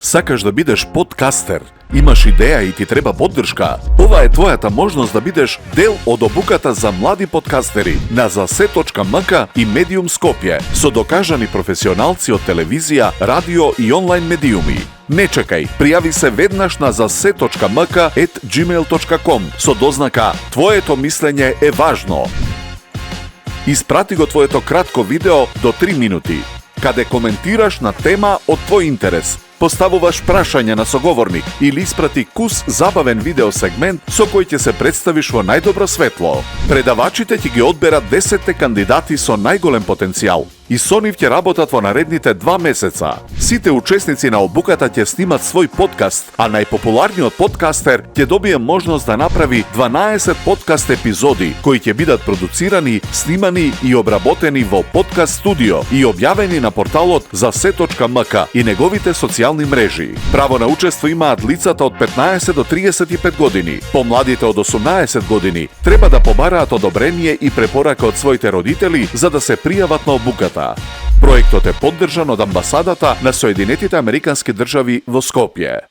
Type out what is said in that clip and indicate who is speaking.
Speaker 1: Сакаш да бидеш подкастер? Имаш идеја и ти треба поддршка? Ова е твојата можност да бидеш дел од обуката за млади подкастери на zase.mk и Medium Skopje со докажани професионалци од телевизија, радио и онлайн медиуми. Не чекај, пријави се веднаш на zase.mk@gmail.com со дознака "Твоето мислење е важно". Испрати го твоето кратко видео до 3 минути, каде коментираш на тема од твој интерес, поставуваш прашање на соговорник или испрати кус забавен видеосегмент со кој ќе се представиш во најдобро светло. Предавачите ќе ги одберат 10 кандидати со најголем потенцијал и со нив ќе работат во наредните 2 месеца. Сите учесници на обуката ќе снимат свој подкаст, а најпопуларниот подкастер ќе добие можност да направи 12 подкаст епизоди кои ќе бидат продуцирани, снимани и обработени во подкаст студио и објавени на порталот zase.mk и неговите социјални мрежи. Право на учество имаат лицата од 15 до 35 години. Помладите од 18 години треба да побараат одобрение и препорака од своите родители за да се пријават на обуката. Проектот е поддржан од амбасадата на Соединетите Американски држави во Скопје.